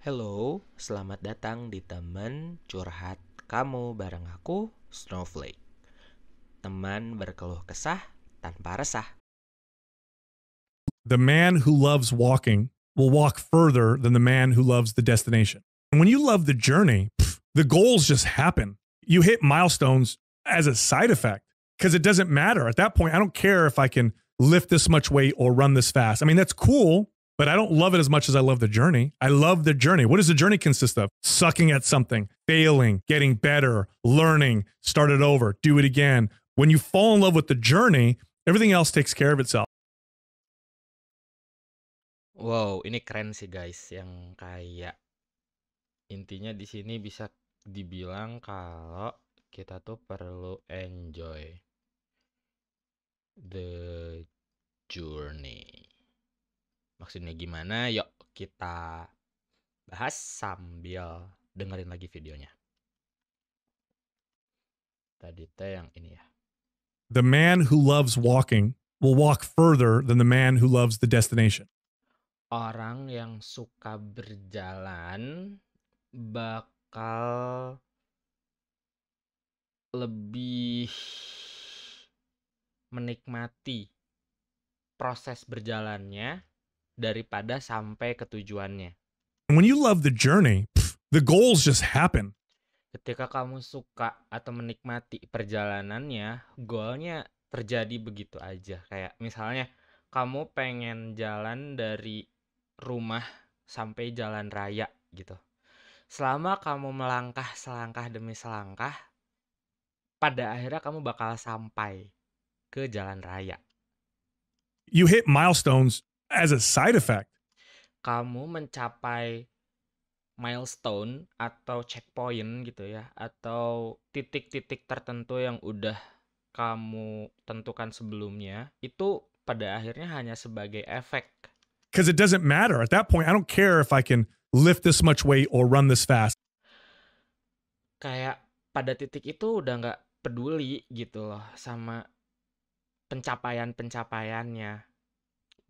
Hello, selamat datang di teman curhat kamu bareng aku, Snowflake. Teman berkeluh kesah tanpa resah. The man who loves walking will walk further than the man who loves the destination. And when you love the journey, the goals just happen. You hit milestones as a side effect because it doesn't matter. At that point, I don't care if I can lift this much weight or run this fast. I mean, that's cool, but I don't love it as much as I love the journey. I love the journey. What does the journey consist of? Sucking at something, failing, getting better, learning, start it over, do it again. When you fall in love with the journey, everything else takes care of itself. Wow, ini keren sih guys, yang kayak intinya di sini bisa dibilang kalau kita tuh perlu enjoy the journey. Maksudnya gimana? Yuk kita bahas sambil dengerin lagi videonya. Tadi teh yang ini ya. The man who loves walking will walk further than the man who loves the destination. Orang yang suka berjalan bakal lebih menikmati proses berjalannya daripada sampai ke tujuannya. And when you love the journey, the goals just happen. Ketika kamu suka atau menikmati perjalanannya, goalnya terjadi begitu aja. Kayak misalnya kamu pengen jalan dari rumah sampai jalan raya gitu. Selama kamu melangkah selangkah demi selangkah, pada akhirnya kamu bakal sampai ke jalan raya. You hit milestones as a side effect. Kamu mencapai milestone atau checkpoint gitu ya, atau titik-titik tertentu yang udah kamu tentukan sebelumnya, itu pada akhirnya hanya sebagai efek. Because it doesn't matter. At that point, I don't care if I can lift this much weight or run this fast. Kayak pada titik itu udah nggak peduli gitu loh sama pencapaiannya.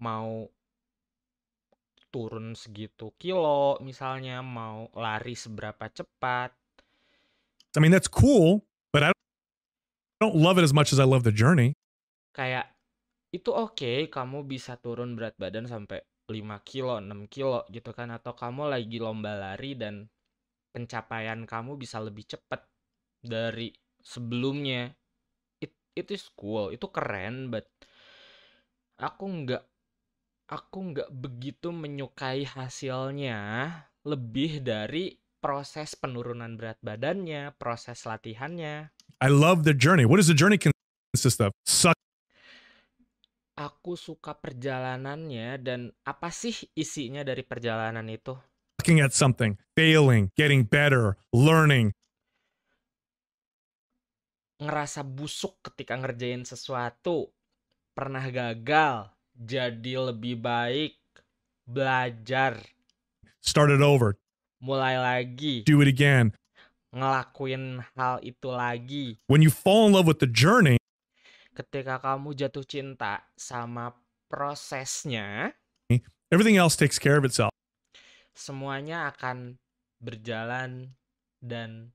Mau turun segitu kilo misalnya, mau lari seberapa cepat. I mean, that's cool, but I don't love it as much as I love the journey. Kayak itu oke, kamu bisa turun berat badan sampai 5 kilo, 6 kilo gitu kan. Atau kamu lagi lomba lari dan pencapaian kamu bisa lebih cepat dari sebelumnya. It is cool, itu keren, but aku nggak begitu menyukai hasilnya lebih dari proses penurunan berat badannya, proses latihannya. I love the journey. What does the journey consist of? Aku suka perjalanannya, dan apa sih isinya dari perjalanan itu? Sucking at something, failing, getting better, learning. Ngerasa busuk ketika ngerjain sesuatu, pernah gagal, jadi lebih baik, belajar, Start it over, mulai lagi, do it again. ngelakuin hal itu lagi. When you fall in love with the journey, Ketika kamu jatuh cinta sama prosesnya, everything else takes care of itself. semuanya akan berjalan dan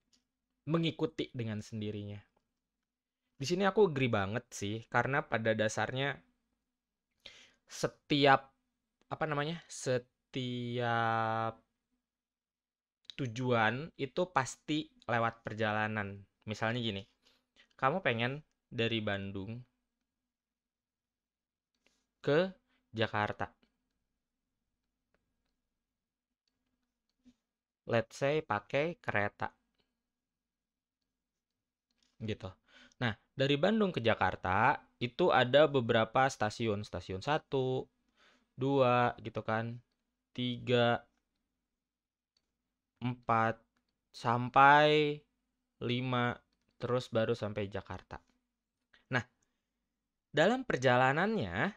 mengikuti dengan sendirinya. Di sini aku agree banget sih, karena pada dasarnya setiap setiap tujuan itu pasti lewat perjalanan. Misalnya gini, kamu pengen dari Bandung ke Jakarta. Let's say pakai kereta. Gitu. Nah, dari Bandung ke Jakarta itu ada beberapa stasiun. Stasiun 1, 2 gitu kan. 3, 4, sampai 5, terus baru sampai Jakarta. Nah, dalam perjalanannya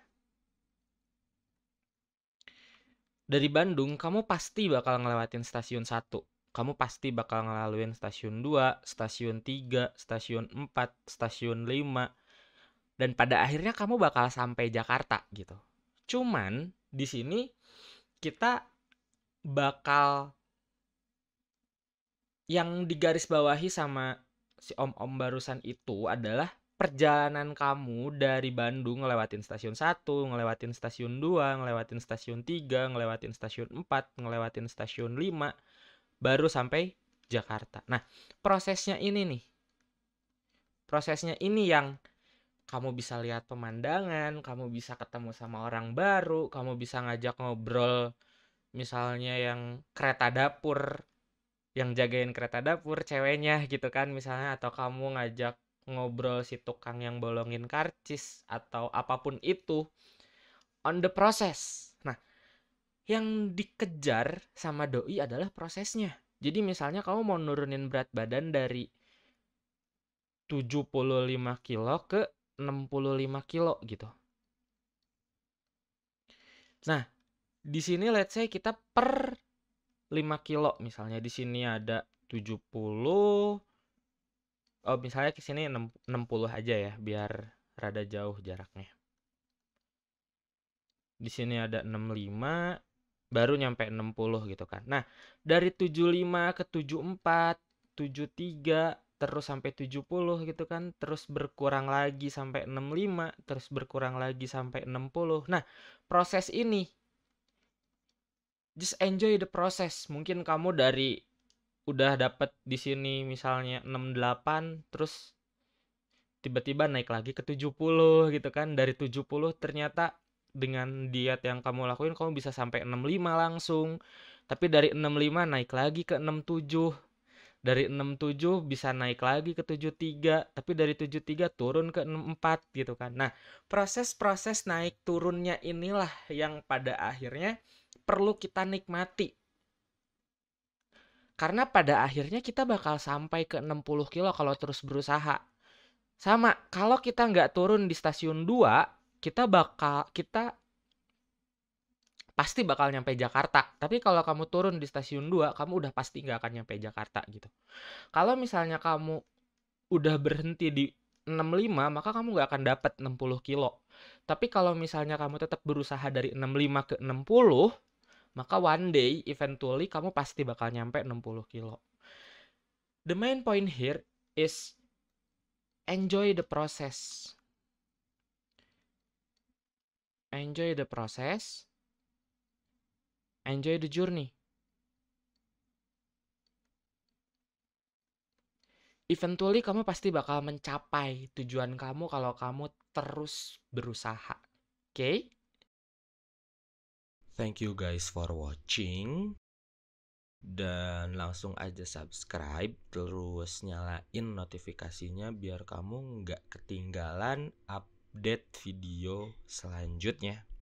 dari Bandung, kamu pasti bakal ngelewatin stasiun 1. Kamu pasti bakal ngelaluin stasiun 2, stasiun 3, stasiun 4, stasiun 5. Dan pada akhirnya kamu bakal sampai Jakarta gitu. Cuman di sini kita bakal yang digarisbawahi sama si om-om barusan itu adalah perjalanan kamu dari Bandung ngelewatin stasiun 1, ngelewatin stasiun 2, ngelewatin stasiun 3, ngelewatin stasiun 4, ngelewatin stasiun 5, baru sampai Jakarta. Nah, prosesnya ini yang kamu bisa lihat pemandangan, kamu bisa ketemu sama orang baru, kamu bisa ngajak ngobrol misalnya yang kereta dapur, yang jagain kereta dapur ceweknya gitu kan misalnya, atau kamu ngajak ngobrol si tukang yang bolongin karcis atau apapun itu on the process. Nah, yang dikejar sama doi adalah prosesnya. Jadi misalnya kamu mau nurunin berat badan dari 75 kilo ke 65 kilo gitu. Nah, di sini let's say kita per 5 kilo misalnya, di sini ada 70. Oh, misalnya ke sini 60 aja ya biar rada jauh jaraknya. Di sini ada 65 baru nyampe 60 gitu kan. Nah, dari 75 ke 74, 73 terus sampai 70 gitu kan, terus berkurang lagi sampai 65, terus berkurang lagi sampai 60. Nah, proses ini just enjoy the process. Mungkin kamu dari udah dapet di sini misalnya 68, terus tiba-tiba naik lagi ke 70 gitu kan. Dari 70 ternyata dengan diet yang kamu lakuin kamu bisa sampai 65 langsung. Tapi dari 65 naik lagi ke 67. Dari 67 bisa naik lagi ke 73, tapi dari 73 turun ke 64 gitu kan. Nah, proses-proses naik turunnya inilah yang pada akhirnya perlu kita nikmati. Karena pada akhirnya kita bakal sampai ke 60 kilo kalau terus berusaha. Sama, kalau kita nggak turun di stasiun 2, kita pasti bakal nyampe Jakarta. Tapi kalau kamu turun di stasiun 2, kamu udah pasti nggak akan nyampe Jakarta gitu. Kalau misalnya kamu udah berhenti di 65, maka kamu nggak akan dapat 60 kilo. Tapi kalau misalnya kamu tetap berusaha dari 65 ke 60, maka one day, eventually, kamu pasti bakal nyampe 60 kilo. The main point here is enjoy the process. Enjoy the process. Enjoy the journey. Eventually kamu pasti bakal mencapai tujuan kamu kalau kamu terus berusaha. Oke? Okay? Thank you guys for watching. Dan langsung aja subscribe, terus nyalain notifikasinya biar kamu nggak ketinggalan update video selanjutnya.